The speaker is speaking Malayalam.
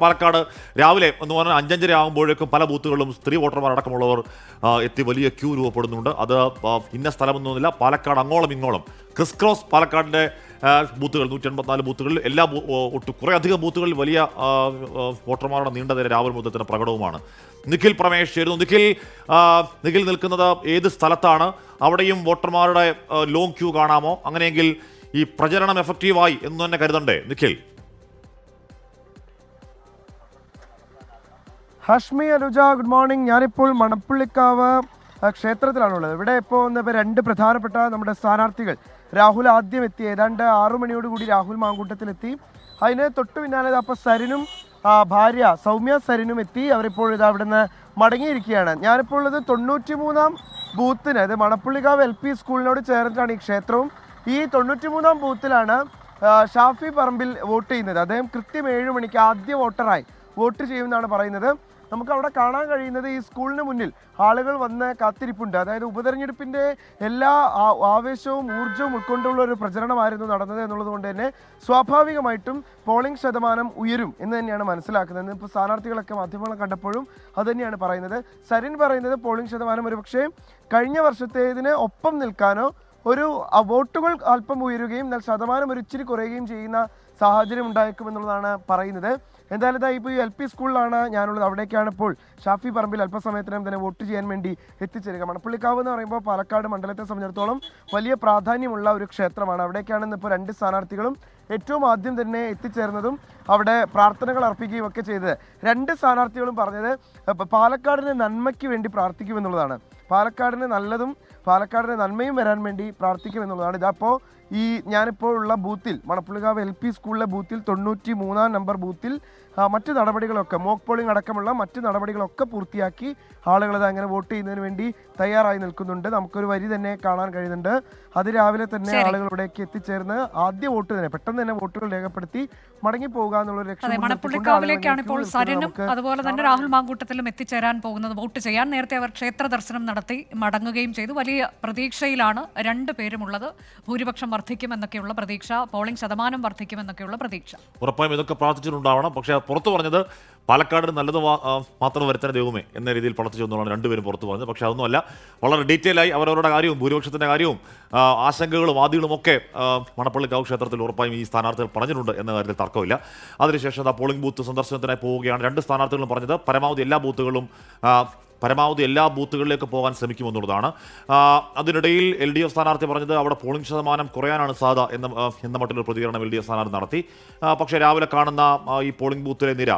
പാലക്കാട് രാവിലെ എന്ന് പറഞ്ഞാൽ 5:30 ആകുമ്പോഴേക്കും പല ബൂത്തുകളിലും സ്ത്രീ വോട്ടർമാർ അടക്കമുള്ളവർ എത്തി വലിയ ക്യൂ രൂപപ്പെടുന്നുണ്ട്. അത് ഇന്ന സ്ഥലമൊന്നുമില്ല, പാലക്കാട് അങ്ങോളം ഇങ്ങോളം ക്രിസ് ക്രോസ് പാലക്കാടിൻ്റെ ബൂത്തുകൾ 184 ബൂത്തുകളിൽ എല്ലാ കുറേയധികം ബൂത്തുകളിൽ വലിയ വോട്ടർമാരുടെ നീണ്ട നിര രാവിലെ മുതൽ തന്നെ പ്രകടവുമാണ്. നിഖിൽ പ്രമേഷ് ചേരുന്നു. നിഖിൽ നിൽക്കുന്നത് ഏത് സ്ഥലത്താണ്? അവിടെയും വോട്ടർമാരുടെ ലോങ് ക്യൂ കാണാമോ? അങ്ങനെയെങ്കിൽ ഈ പ്രചരണം എഫക്റ്റീവായി എന്ന് തന്നെ കരുതണ്ടേ നിഖിൽ? Hashmi, Anuja, good morning. ഞാനിപ്പോൾ മണപ്പുള്ളിക്കാവ് ക്ഷേത്രത്തിലാണുള്ളത്. ഇവിടെ ഇപ്പോൾ രണ്ട് പ്രധാനപ്പെട്ട നമ്മുടെ സ്ഥാനാർത്ഥികൾ രാഹുൽ ആദ്യം എത്തി. ഏതാണ്ട് 6 മണിയോടുകൂടി രാഹുൽ മാങ്കൂട്ടത്തിലെത്തി. അതിന് തൊട്ടു പിന്നാലെ അപ്പോൾ സരിനും ഭാര്യ സൗമ്യ സരിനും എത്തി. അവരിപ്പോൾ അവിടെ നിന്ന് മടങ്ങിയിരിക്കുകയാണ്. ഞാനിപ്പോൾ ഉള്ളത് 93-ാം ബൂത്തിന്, അത് മണപ്പുള്ളിക്കാവ് LP സ്കൂളിനോട് ചേർന്നിട്ടാണ് ഈ ക്ഷേത്രവും. ഈ 93-ാം ബൂത്തിലാണ് ഷാഫി പറമ്പിൽ വോട്ട് ചെയ്യുന്നത്. അദ്ദേഹം കൃത്യം 7 മണിക്ക് ആദ്യ വോട്ടറായി വോട്ട് ചെയ്യുമെന്നാണ് പറയുന്നത്. നമുക്ക് അവിടെ കാണാൻ കഴിയുന്നത് ഈ സ്കൂളിന് മുന്നിൽ ആളുകൾ വന്ന് കാത്തിരിപ്പുണ്ട്. അതായത് ഉപതെരഞ്ഞെടുപ്പിൻ്റെ എല്ലാ ആവേശവും ഊർജ്ജവും ഉൾക്കൊണ്ടുള്ള ഒരു പ്രചരണമായിരുന്നു നടന്നത് എന്നുള്ളത് കൊണ്ട് തന്നെ സ്വാഭാവികമായിട്ടും പോളിംഗ് ശതമാനം ഉയരും എന്ന് തന്നെയാണ് മനസ്സിലാക്കുന്നത്. ഇപ്പോൾ സ്ഥാനാർത്ഥികളൊക്കെ മാധ്യമങ്ങളെ കണ്ടപ്പോഴും അതുതന്നെയാണ് പറയുന്നത്. സരിൻ പറയുന്നത് പോളിംഗ് ശതമാനം ഒരുപക്ഷെ കഴിഞ്ഞ വർഷത്തേതിന് ഒപ്പം നിൽക്കാനോ ഒരു വോട്ടുകൾ അല്പം ഉയരുകയും എന്നാൽ ശതമാനം ഒരു ഇച്ചിരി കുറയുകയും ചെയ്യുന്ന സാഹചര്യം ഉണ്ടായേക്കുമെന്നുള്ളതാണ് പറയുന്നത്. എന്തായാലും ഇപ്പോൾ ഈ LP സ്കൂളിലാണ് ഞാനുള്ളത്. അവിടേക്കാണ് ഇപ്പോൾ ഷാഫി പറമ്പിൽ അല്പസമയത്തിനും തന്നെ വോട്ട് ചെയ്യാൻ വേണ്ടി എത്തിച്ചേരുക. മണപ്പുള്ളിക്കാവ് എന്ന് പറയുമ്പോൾ പാലക്കാട് മണ്ഡലത്തെ സംബന്ധിച്ചിടത്തോളം വലിയ പ്രാധാന്യമുള്ള ഒരു ക്ഷേത്രമാണ്. അവിടേക്കാണ് ഇപ്പോൾ 2 സ്ഥാനാർത്ഥികളും ഏറ്റവും ആദ്യം തന്നെ എത്തിച്ചേർന്നതും അവിടെ പ്രാർത്ഥനകൾ അർപ്പിക്കുകയും ഒക്കെ ചെയ്തത്. 2 സ്ഥാനാർത്ഥികളും പറഞ്ഞത് പാലക്കാടിന് നന്മയ്ക്ക് വേണ്ടി പ്രാർത്ഥിക്കുമെന്നുള്ളതാണ്. പാലക്കാടിന് നല്ലതും പാലക്കാടിന് നന്മയും വരാൻ വേണ്ടി പ്രാർത്ഥിക്കുമെന്നുള്ളതാണ്. ഇതപ്പോൾ ഈ ഞാനിപ്പോൾ ഉള്ള ബൂത്തിൽ, മണപ്പുള്ളിക്കാവ് LP സ്കൂളിലെ ബൂത്തിൽ 93-ാം നമ്പർ ബൂത്തിൽ മറ്റ് നടപടികളൊക്കെ മോക്ക് പോളിംഗ് അടക്കമുള്ള മറ്റ് നടപടികളൊക്കെ പൂർത്തിയാക്കി ആളുകളത് അങ്ങനെ വോട്ട് ചെയ്യുന്നതിന് വേണ്ടി തയ്യാറായി നിൽക്കുന്നുണ്ട്. നമുക്കൊരു വരി തന്നെ കാണാൻ കഴിയുന്നുണ്ട്. അതിരാവിലെ തന്നെ ആളുകൾ ഇവിടേക്ക് എത്തിച്ചേർന്ന് ആദ്യ വോട്ട് തന്നെ പെട്ടെന്ന് തന്നെ വോട്ടുകൾ രേഖപ്പെടുത്തി മടങ്ങി പോകുക എന്നുള്ള ലക്ഷ്യം. മണപ്പുള്ളിക്കാവിലേക്കാണ് ഇപ്പോൾ സരിനും അതുപോലെ തന്നെ രാഹുൽ മാങ്കൂട്ടത്തിലും എത്തിച്ചേരാൻ പോകുന്നത് വോട്ട് ചെയ്യാൻ. നേരത്തെ അവർ ക്ഷേത്ര ദർശനം നടത്തി മടങ്ങുകയും ചെയ്തു. വലിയ പ്രതീക്ഷയിലാണ് 2 പേരുമുള്ളത്. ഭൂരിപക്ഷം വർദ്ധിക്കുമെന്നൊക്കെയുള്ള പ്രതീക്ഷ, പോളിംഗ് ശതമാനം വർദ്ധിക്കുമെന്നൊക്കെയുള്ള പ്രതീക്ഷ. ഉറപ്പായും ഇതൊക്കെ പ്രാർത്ഥിച്ചിട്ടുണ്ടാവണം. പക്ഷേ പുറത്തു പറഞ്ഞത് പാലക്കാടിന് നല്ലത് മാത്രം വരുത്താൻ ദൈവമേ എന്ന രീതിയിൽ പ്രവർത്തിച്ചു എന്നാണ് 2 പേരും പുറത്തു പറഞ്ഞത്. പക്ഷേ അതൊന്നുമല്ല, വളരെ ഡീറ്റെയിൽ ആയി അവരവരുടെ കാര്യവും ഭൂരിപക്ഷത്തിൻ്റെ കാര്യവും ആശങ്കകളും ആദികളും ഒക്കെ മണപ്പള്ളിക്കാവ് ക്ഷേത്രത്തിൽ ഉറപ്പായും ഈ സ്ഥാനാർത്ഥികൾ പറഞ്ഞിട്ടുണ്ട് എന്ന കാര്യത്തിൽ തർക്കമില്ല. അതിനുശേഷം പോളിംഗ് ബൂത്ത് സന്ദർശനത്തിനായി പോവുകയാണ് 2 സ്ഥാനാർത്ഥികളും പറഞ്ഞത്. പരമാവധി എല്ലാ ബൂത്തുകളിലേക്ക് പോകാൻ ശ്രമിക്കുമെന്നുള്ളതാണ്. അതിനിടയിൽ LDF സ്ഥാനാർത്ഥി പറഞ്ഞത് അവിടെ പോളിംഗ് ശതമാനം കുറയാനാണ് സാധ്യത എന്ന മട്ടിലൊരു പ്രതികരണം LDF സ്ഥാനാർത്ഥി നടത്തി. പക്ഷേ രാവിലെ കാണുന്ന ഈ പോളിംഗ് ബൂത്തിലെ നിര